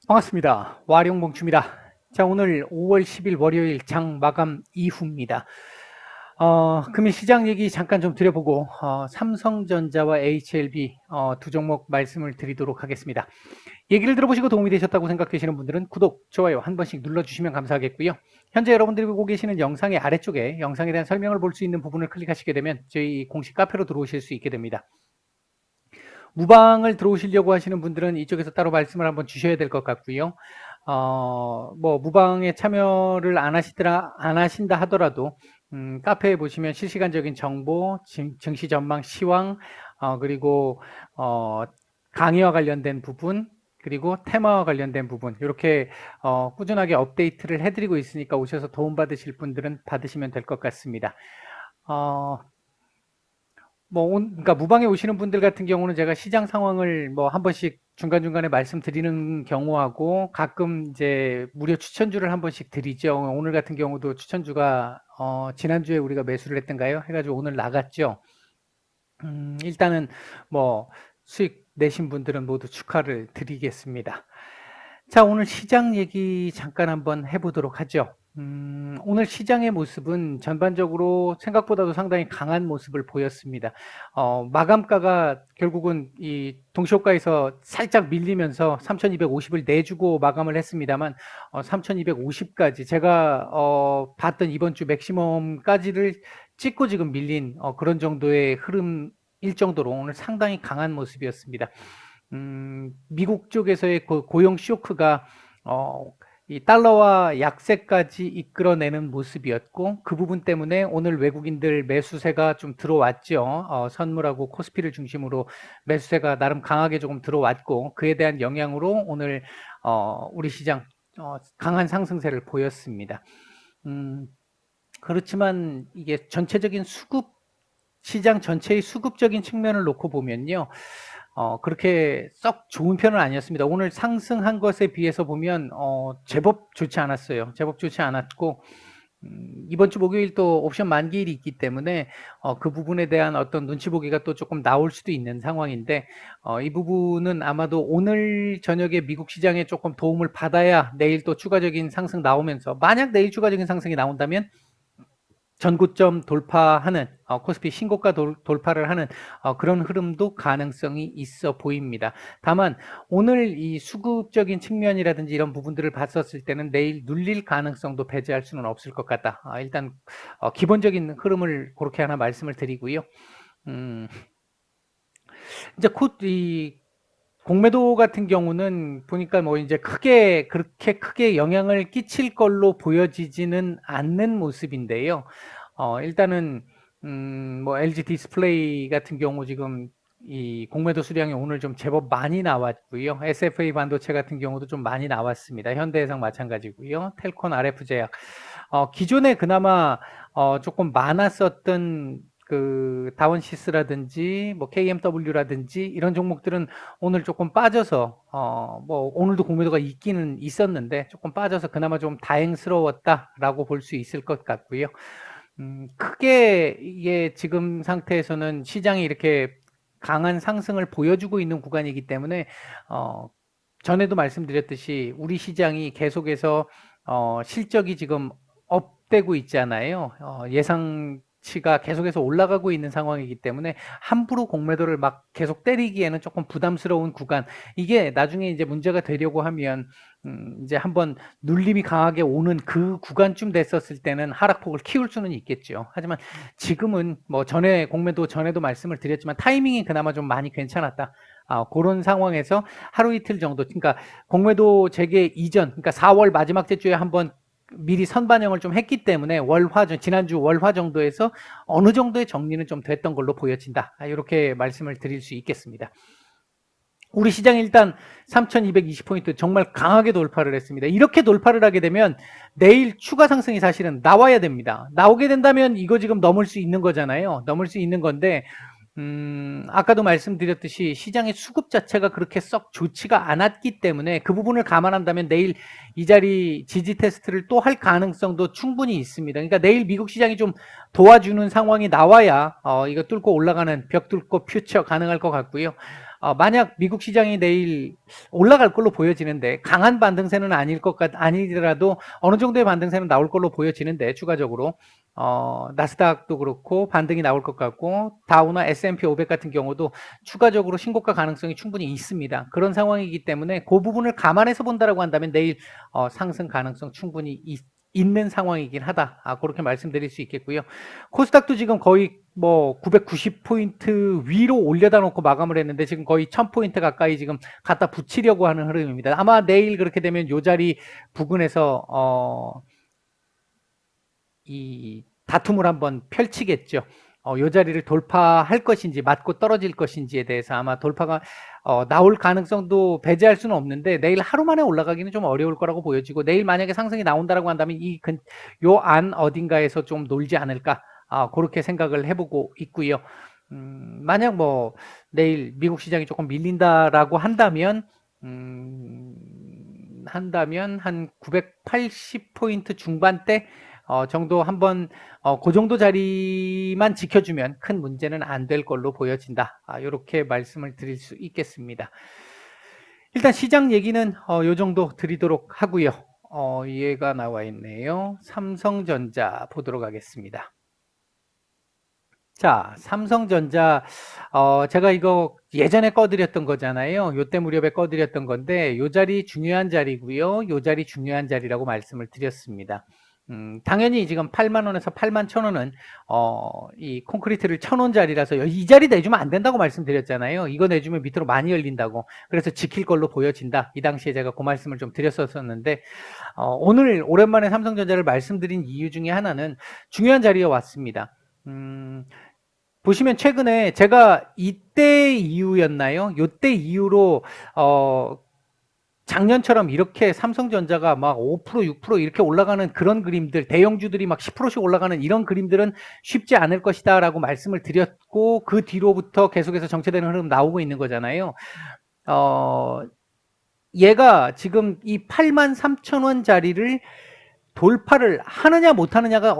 반갑습니다. 와룡봉추입니다. 자, 오늘 5월 10일 월요일 장 마감 이후입니다. 금일 시장 얘기 잠깐 좀 드려보고, 삼성전자와 HLB, 두 종목 말씀을 드리도록 하겠습니다. 얘기를 들어보시고 도움이 되셨다고 생각되시는 분들은 구독, 좋아요 한 번씩 눌러주시면 감사하겠고요. 현재 여러분들이 보고 계시는 영상의 아래쪽에 영상에 대한 설명을 볼 수 있는 부분을 클릭하시게 되면 저희 공식 카페로 들어오실 수 있게 됩니다. 무방을 들어오시려고 하시는 분들은 이쪽에서 따로 말씀을 한번 주셔야 될 것 같고요. 무방에 참여를 안 하신다 하더라도, 카페에 보시면 실시간적인 정보, 증시 전망 시황, 그리고, 강의와 관련된 부분, 그리고 테마와 관련된 부분, 이렇게, 꾸준하게 업데이트를 해드리고 있으니까 오셔서 도움받으실 분들은 받으시면 될 것 같습니다. 그러니까 무방에 오시는 분들 같은 경우는 제가 시장 상황을 한 번씩 중간중간에 말씀드리는 경우하고 가끔 이제 무료 추천주를 한 번씩 드리죠. 오늘 같은 경우도 추천주가, 지난주에 우리가 매수를 했던가요? 해가지고 오늘 나갔죠. 일단은 수익 내신 분들은 모두 축하를 드리겠습니다. 자, 오늘 시장 얘기 잠깐 한번 해보도록 하죠. 오늘 시장의 모습은 전반적으로 생각보다도 상당히 강한 모습을 보였습니다. 마감가가 결국은 이 동시호가에서 살짝 밀리면서 3,250을 내주고 마감을 했습니다만, 3,250까지 제가 봤던 이번 주 맥시멈까지를 찍고 지금 밀린 그런 정도의 흐름일 정도로 오늘 상당히 강한 모습이었습니다. 미국 쪽에서의 그 고용 쇼크가 이 달러와 약세까지 이끌어내는 모습이었고, 그 부분 때문에 오늘 외국인들 매수세가 좀 들어왔죠. 선물하고 코스피를 중심으로 매수세가 나름 강하게 조금 들어왔고, 그에 대한 영향으로 오늘 우리 시장 강한 상승세를 보였습니다. 그렇지만 이게 전체적인 시장 전체의 수급적인 측면을 놓고 보면요, 그렇게 썩 좋은 편은 아니었습니다. 오늘 상승한 것에 비해서 보면, 제법 좋지 않았어요. 제법 좋지 않았고, 이번 주 목요일 또 옵션 만기일이 있기 때문에, 그 부분에 대한 어떤 눈치 보기가 또 조금 나올 수도 있는 상황인데, 이 부분은 아마도 오늘 저녁에 미국 시장에 조금 도움을 받아야 내일 또 추가적인 상승 나오면서, 만약 내일 추가적인 상승이 나온다면, 전고점 돌파하는, 코스피 신고가 돌파를 하는 그런 흐름도 가능성이 있어 보입니다. 다만 오늘 이 수급적인 측면이라든지 이런 부분들을 봤었을 때는 내일 눌릴 가능성도 배제할 수는 없을 것 같다. 일단 기본적인 흐름을 그렇게 하나 말씀을 드리고요. 이제 곧 이 공매도 같은 경우는 보니까 이제 그렇게 크게 영향을 끼칠 걸로 보여지지는 않는 모습인데요. 일단은, LG 디스플레이 같은 경우 지금 이 공매도 수량이 오늘 좀 제법 많이 나왔고요. SFA 반도체 같은 경우도 좀 많이 나왔습니다. 현대해상 마찬가지고요. 텔콘, RF제약. 기존에 그나마 조금 많았었던 그 다원시스라든지 KMW라든지 이런 종목들은 오늘 조금 빠져서, 오늘도 공매도가 있기는 있었는데 조금 빠져서 그나마 좀 다행스러웠다라고 볼 수 있을 것 같고요. 크게 이게 지금 상태에서는 시장이 이렇게 강한 상승을 보여주고 있는 구간이기 때문에, 전에도 말씀드렸듯이 우리 시장이 계속해서 실적이 지금 업되고 있잖아요. 예상치가 계속해서 올라가고 있는 상황이기 때문에 함부로 공매도를 막 계속 때리기에는 조금 부담스러운 구간, 이게 나중에 이제 문제가 되려고 하면 이제 한번 눌림이 강하게 오는 그 구간쯤 됐었을 때는 하락폭을 키울 수는 있겠죠. 하지만 지금은 전에 공매도 전에도 말씀을 드렸지만 타이밍이 그나마 좀 많이 괜찮았다. 그런 상황에서 하루 이틀 정도, 그러니까 공매도 재개 이전, 그러니까 4월 마지막 주에 한번 미리 선반영을 좀 했기 때문에 지난주 월화 정도에서 어느 정도의 정리는 좀 됐던 걸로 보여진다. 이렇게 말씀을 드릴 수 있겠습니다. 우리 시장이 일단 3,220포인트 정말 강하게 돌파를 했습니다. 이렇게 돌파를 하게 되면 내일 추가 상승이 사실은 나와야 됩니다. 나오게 된다면 이거 지금 넘을 수 있는 거잖아요. 넘을 수 있는 건데, 아까도 말씀드렸듯이 시장의 수급 자체가 그렇게 썩 좋지가 않았기 때문에 그 부분을 감안한다면 내일 이 자리 지지 테스트를 또 할 가능성도 충분히 있습니다. 그러니까 내일 미국 시장이 좀 도와주는 상황이 나와야 이거 뚫고 올라가는 벽 뚫고 퓨처 가능할 것 같고요. 만약 미국 시장이 내일 올라갈 걸로 보여지는데 강한 반등세는 아니더라도 어느 정도의 반등세는 나올 걸로 보여지는데 추가적으로 나스닥도 그렇고 반등이 나올 것 같고 다우나 S&P 500 같은 경우도 추가적으로 신고가 가능성이 충분히 있습니다. 그런 상황이기 때문에 그 부분을 감안해서 본다라고 한다면 내일 상승 가능성 충분히 있는 상황이긴 하다. 그렇게 말씀드릴 수 있겠고요. 코스닥도 지금 거의 뭐 990포인트 위로 올려다 놓고 마감을 했는데 지금 거의 1000포인트 가까이 지금 갖다 붙이려고 하는 흐름입니다. 아마 내일 그렇게 되면 요 자리 부근에서 이 다툼을 한번 펼치겠죠. 요 자리를 돌파할 것인지 맞고 떨어질 것인지에 대해서 아마 돌파가 나올 가능성도 배제할 수는 없는데 내일 하루 만에 올라가기는 좀 어려울 거라고 보여지고 내일 만약에 상승이 나온다라고 한다면 요 안 어딘가에서 좀 놀지 않을까 그렇게 생각을 해보고 있고요. 만약 뭐 내일 미국 시장이 조금 밀린다라고 한다면 한 980포인트 중반대 정도 한번 그 정도 자리만 지켜주면 큰 문제는 안 될 걸로 보여진다. 이렇게 말씀을 드릴 수 있겠습니다. 일단 시장 얘기는 요 정도 드리도록 하고요. 얘가 나와 있네요. 삼성전자 보도록 하겠습니다. 자, 삼성전자 제가 이거 예전에 꺼드렸던 거잖아요. 요때 무렵에 꺼드렸던 건데 요 자리 중요한 자리고요. 요 자리 중요한 자리라고 말씀을 드렸습니다. 당연히 지금 8만원에서 81,000원은 이 콘크리트를 쳐놓은 자리라서 이 자리 내주면 안 된다고 말씀드렸잖아요. 이거 내주면 밑으로 많이 열린다고. 그래서 지킬 걸로 보여진다. 이 당시에 제가 그 말씀을 좀 드렸었는데 오늘 오랜만에 삼성전자를 말씀드린 이유 중에 하나는 중요한 자리에 왔습니다. 보시면 최근에 제가 이때 이후였나요? 요때 이후로 작년처럼 이렇게 삼성전자가 막 5%, 6% 이렇게 올라가는 그런 그림들, 대형주들이 막 10%씩 올라가는 이런 그림들은 쉽지 않을 것이다 라고 말씀을 드렸고 그 뒤로부터 계속해서 정체되는 흐름 나오고 있는 거잖아요. 얘가 지금 이 83,000원 자리를 돌파를 하느냐 못하느냐가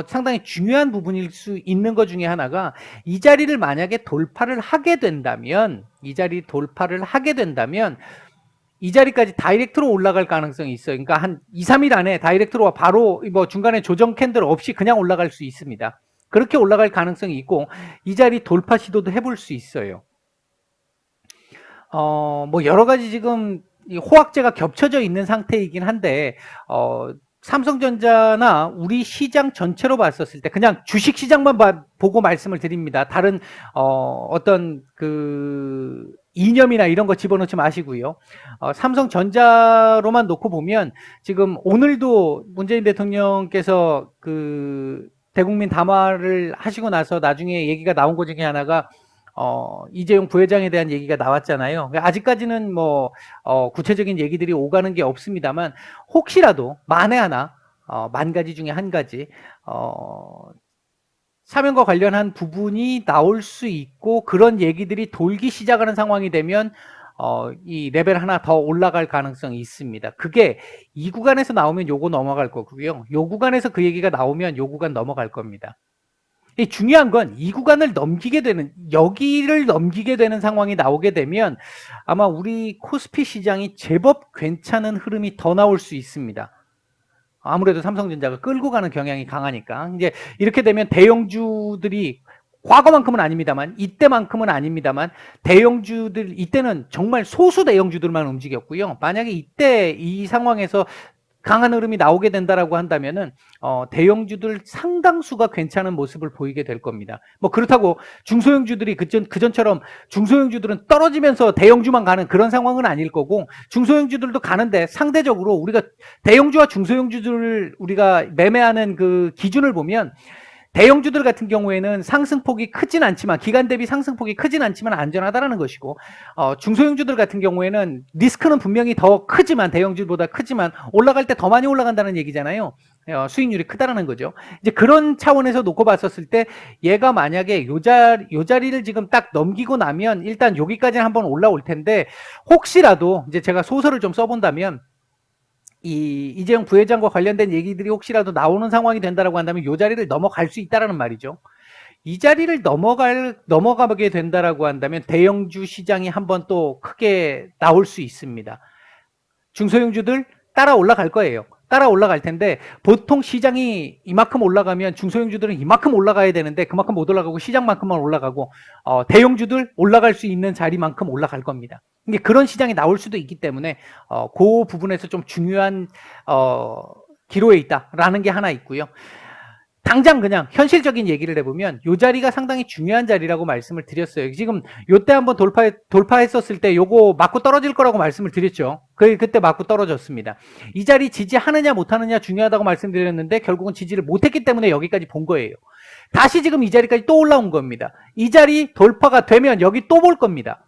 상당히 중요한 부분일 수 있는 것 중에 하나가 이 자리를 만약에 돌파를 하게 된다면 이 자리까지 다이렉트로 올라갈 가능성이 있어요. 그러니까 한 2, 3일 안에 다이렉트로 바로 뭐 중간에 조정 캔들 없이 그냥 올라갈 수 있습니다. 그렇게 올라갈 가능성이 있고 이 자리 돌파 시도도 해볼 수 있어요. 뭐 여러 가지 지금 호황제가 겹쳐져 있는 상태이긴 한데 삼성전자나 우리 시장 전체로 봤었을 때 그냥 주식 시장만 보고 말씀을 드립니다. 다른 어떤 그 이념이나 이런 거 집어넣지 마시고요. 삼성전자로만 놓고 보면 지금 오늘도 문재인 대통령께서 그 대국민 담화를 하시고 나서 나중에 얘기가 나온 것 중에 하나가 이재용 부회장에 대한 얘기가 나왔잖아요. 아직까지는 뭐 구체적인 얘기들이 오가는 게 없습니다만 혹시라도 만에 하나 만 가지 중에 한 가지 사면과 관련한 부분이 나올 수 있고 그런 얘기들이 돌기 시작하는 상황이 되면 이 레벨 하나 더 올라갈 가능성이 있습니다. 그게 이 구간에서 나오면 요거 넘어갈 거고요. 요 구간에서 그 얘기가 나오면 요 구간 넘어갈 겁니다. 중요한 건 이 구간을 넘기게 되는 여기를 넘기게 되는 상황이 나오게 되면 아마 우리 코스피 시장이 제법 괜찮은 흐름이 더 나올 수 있습니다. 아무래도 삼성전자가 끌고 가는 경향이 강하니까 이제 이렇게 되면 대형주들이 과거만큼은 아닙니다만 이때만큼은 아닙니다만 대형주들 이때는 정말 소수 대형주들만 움직였고요. 만약에 이때 이 상황에서 강한 흐름이 나오게 된다라고 한다면은 대형주들 상당수가 괜찮은 모습을 보이게 될 겁니다. 뭐 그렇다고 중소형주들이 그전처럼 중소형주들은 떨어지면서 대형주만 가는 그런 상황은 아닐 거고 중소형주들도 가는데 상대적으로 우리가 대형주와 중소형주들을 우리가 매매하는 그 기준을 보면 대형주들 같은 경우에는 상승폭이 크진 않지만 기간 대비 상승폭이 크진 않지만 안전하다라는 것이고 중소형주들 같은 경우에는 리스크는 분명히 더 크지만 대형주보다 크지만 올라갈 때 더 많이 올라간다는 얘기잖아요. 수익률이 크다라는 거죠. 이제 그런 차원에서 놓고 봤었을 때 얘가 만약에 요 자리를 지금 딱 넘기고 나면 일단 여기까지는 한번 올라올 텐데 혹시라도 이제 제가 소설을 좀 써본다면 이재용 부회장과 관련된 얘기들이 혹시라도 나오는 상황이 된다라고 한다면 이 자리를 넘어갈 수 있다라는 말이죠. 이 자리를 넘어가게 된다라고 한다면 대형주 시장이 한번 또 크게 나올 수 있습니다. 중소형주들 따라 올라갈 거예요. 따라 올라갈 텐데 보통 시장이 이만큼 올라가면 중소형주들은 이만큼 올라가야 되는데 그만큼 못 올라가고 시장만큼만 올라가고 대형주들 올라갈 수 있는 자리만큼 올라갈 겁니다. 이게 그런 시장이 나올 수도 있기 때문에 그 부분에서 좀 중요한 기로에 있다라는 게 하나 있고요. 당장 그냥 현실적인 얘기를 해보면 이 자리가 상당히 중요한 자리라고 말씀을 드렸어요. 지금 요때 한번 돌파했었을 때 요거 맞고 떨어질 거라고 말씀을 드렸죠. 그때 맞고 떨어졌습니다. 이 자리 지지하느냐 못하느냐 중요하다고 말씀드렸는데 결국은 지지를 못했기 때문에 여기까지 본 거예요. 다시 지금 이 자리까지 또 올라온 겁니다. 이 자리 돌파가 되면 여기 또 볼 겁니다.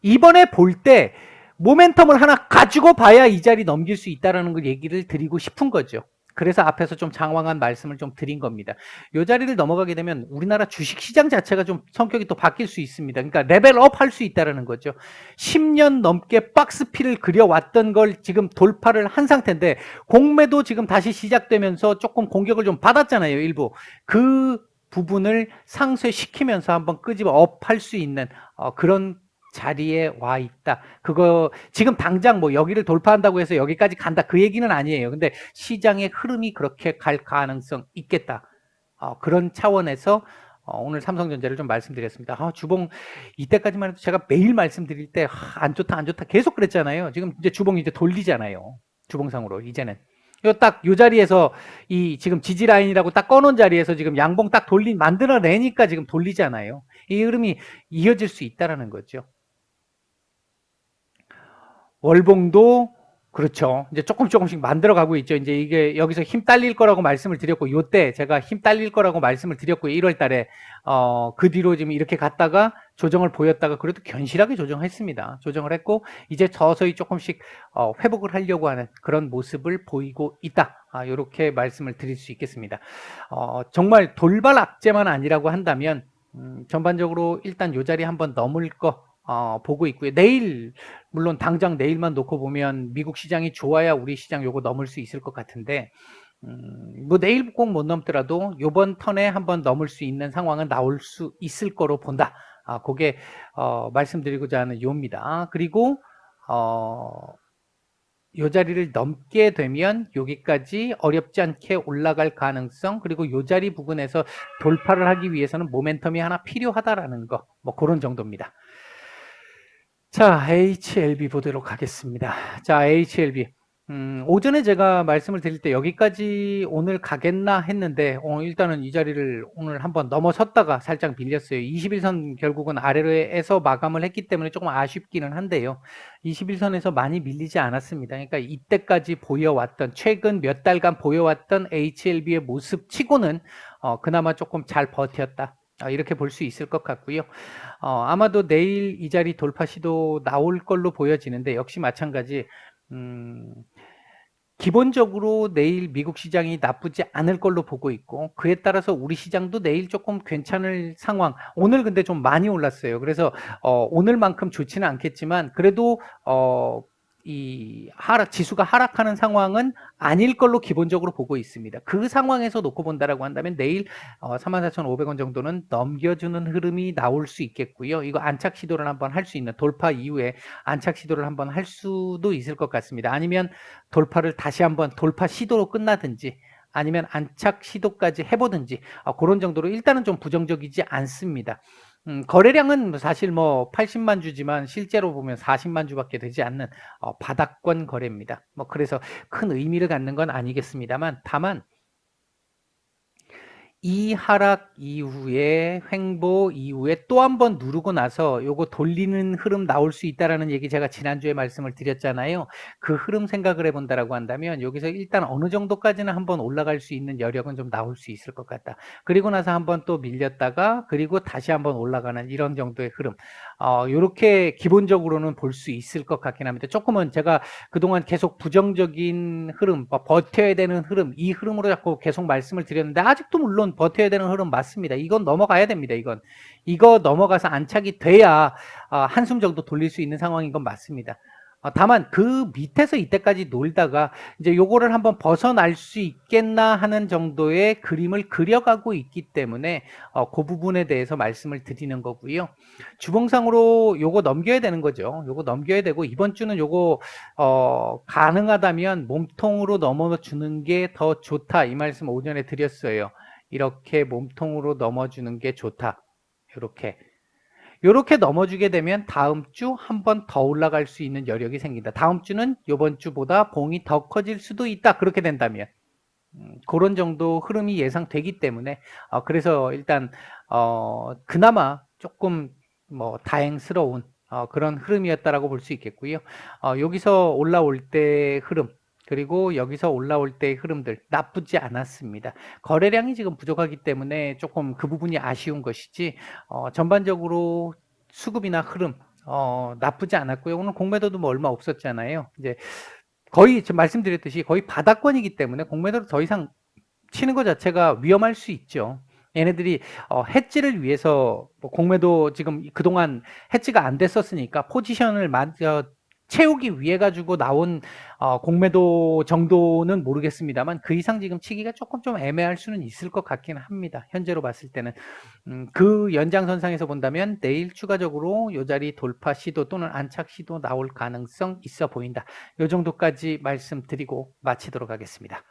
이번에 볼 때 모멘텀을 하나 가지고 봐야 이 자리 넘길 수 있다는 걸 얘기를 드리고 싶은 거죠. 그래서 앞에서 좀 장황한 말씀을 좀 드린 겁니다. 이 자리를 넘어가게 되면 우리나라 주식시장 자체가 좀 성격이 또 바뀔 수 있습니다. 그러니까 레벨업 할 수 있다는 거죠. 10년 넘게 박스피를 그려왔던 걸 지금 돌파를 한 상태인데 공매도 지금 다시 시작되면서 조금 공격을 좀 받았잖아요. 일부. 그 부분을 상쇄시키면서 한번 끄집어 업 할 수 있는 그런 자리에 와 있다. 그거 지금 당장 뭐 여기를 돌파한다고 해서 여기까지 간다 그 얘기는 아니에요. 근데 시장의 흐름이 그렇게 갈 가능성 있겠다. 그런 차원에서 오늘 삼성전자를 좀 말씀드렸습니다. 주봉 이때까지만 해도 제가 매일 말씀드릴 때 안 좋다 안 좋다 계속 그랬잖아요. 지금 이제 주봉 이제 돌리잖아요. 주봉상으로 이제는. 요 자리에서 이 지금 지지 라인이라고 딱 꺼놓은 자리에서 지금 양봉 딱 만들어내니까 지금 돌리잖아요. 이 흐름이 이어질 수 있다라는 거죠. 월봉도 그렇죠. 이제 조금씩 만들어가고 있죠. 이제 이게 여기서 힘 딸릴 거라고 말씀을 드렸고, 요때 제가 힘 딸릴 거라고 말씀을 드렸고, 1월 달에, 그 뒤로 지금 이렇게 갔다가 조정을 보였다가 그래도 견실하게 조정했습니다. 조정을 했고, 이제 서서히 조금씩, 회복을 하려고 하는 그런 모습을 보이고 있다. 요렇게 말씀을 드릴 수 있겠습니다. 정말 돌발 악재만 아니라고 한다면, 전반적으로 일단 요 자리 한번 넘을 거, 보고 있고요. 내일, 물론 당장 내일만 놓고 보면 미국 시장이 좋아야 우리 시장 요거 넘을 수 있을 것 같은데, 뭐 내일 꼭 못 넘더라도 요번 턴에 한번 넘을 수 있는 상황은 나올 수 있을 거로 본다. 그게, 말씀드리고자 하는 요입니다. 그리고, 요 자리를 넘게 되면 여기까지 어렵지 않게 올라갈 가능성, 그리고 요 자리 부근에서 돌파를 하기 위해서는 모멘텀이 하나 필요하다라는 거, 뭐 그런 정도입니다. 자, HLB 보도록 하겠습니다. 자, HLB. 오전에 제가 말씀을 드릴 때 여기까지 오늘 가겠나 했는데, 일단은 이 자리를 오늘 한번 넘어섰다가 살짝 밀렸어요. 21선 결국은 아래로에서 마감을 했기 때문에 조금 아쉽기는 한데요. 21선에서 많이 밀리지 않았습니다. 그러니까 이때까지 보여왔던, 최근 몇 달간 보여왔던 HLB의 모습 치고는, 그나마 조금 잘 버텼다. 이렇게 볼 수 있을 것 같고요. 아마도 내일 이 자리 돌파 시도 나올 걸로 보여지는데 역시 마찬가지 기본적으로 내일 미국 시장이 나쁘지 않을 걸로 보고 있고 그에 따라서 우리 시장도 내일 조금 괜찮을 상황. 오늘 근데 좀 많이 올랐어요. 그래서 오늘만큼 좋지는 않겠지만 그래도 이 지수가 하락하는 상황은 아닐 걸로 기본적으로 보고 있습니다. 그 상황에서 놓고 본다라고 한다면 내일 34,500원 정도는 넘겨주는 흐름이 나올 수 있겠고요. 이거 안착 시도를 한번 할 수 있는 돌파 이후에 안착 시도를 한번 할 수도 있을 것 같습니다. 아니면 돌파를 다시 한번 돌파 시도로 끝나든지 아니면 안착 시도까지 해보든지 그런 정도로 일단은 좀 부정적이지 않습니다. 거래량은 사실 뭐 80만 주지만 실제로 보면 40만 주밖에 되지 않는 바닥권 거래입니다. 뭐 그래서 큰 의미를 갖는 건 아니겠습니다만 다만 이 하락 이후에 횡보 이후에 또 한 번 누르고 나서 요거 돌리는 흐름 나올 수 있다라는 얘기 제가 지난주에 말씀을 드렸잖아요. 그 흐름 생각을 해본다라고 한다면 여기서 일단 어느 정도까지는 한번 올라갈 수 있는 여력은 좀 나올 수 있을 것 같다. 그리고 나서 한번 또 밀렸다가 그리고 다시 한번 올라가는 이런 정도의 흐름. 요렇게 기본적으로는 볼 수 있을 것 같긴 합니다. 조금은 제가 그동안 계속 부정적인 흐름, 버텨야 되는 흐름, 이 흐름으로 자꾸 계속 말씀을 드렸는데 아직도 물론 버텨야 되는 흐름 맞습니다. 이건 넘어가야 됩니다. 이거 넘어가서 안착이 돼야 한숨 정도 돌릴 수 있는 상황인 건 맞습니다. 다만 그 밑에서 이때까지 놀다가 이제 요거를 한번 벗어날 수 있겠나 하는 정도의 그림을 그려가고 있기 때문에 그 부분에 대해서 말씀을 드리는 거고요. 주봉상으로 요거 넘겨야 되는 거죠. 요거 넘겨야 되고 이번 주는 요거 가능하다면 몸통으로 넘어주는 게 더 좋다 이 말씀 오전에 드렸어요. 이렇게 몸통으로 넘어주는 게 좋다. 이렇게 넘어주게 되면 다음 주 한 번 더 올라갈 수 있는 여력이 생긴다. 다음 주는 이번 주보다 봉이 더 커질 수도 있다. 그렇게 된다면 그런 정도 흐름이 예상되기 때문에 그래서 일단 그나마 조금 뭐 다행스러운 그런 흐름이었다라고 볼 수 있겠고요. 여기서 올라올 때 흐름 그리고 여기서 올라올 때의 흐름들 나쁘지 않았습니다. 거래량이 지금 부족하기 때문에 조금 그 부분이 아쉬운 것이지 전반적으로 수급이나 흐름 나쁘지 않았고요. 오늘 공매도도 뭐 얼마 없었잖아요. 이제 거의 지금 말씀드렸듯이 거의 바닥권이기 때문에 공매도를 더 이상 치는 것 자체가 위험할 수 있죠. 얘네들이 해지를 위해서 뭐 공매도 지금 그동안 해지가 안 됐었으니까 포지션을 채우기 위해 가지고 나온 공매도 정도는 모르겠습니다만 그 이상 지금 치기가 조금 좀 애매할 수는 있을 것 같긴 합니다. 현재로 봤을 때는 그 연장선상에서 본다면 내일 추가적으로 이 자리 돌파 시도 또는 안착 시도 나올 가능성 있어 보인다. 이 정도까지 말씀드리고 마치도록 하겠습니다.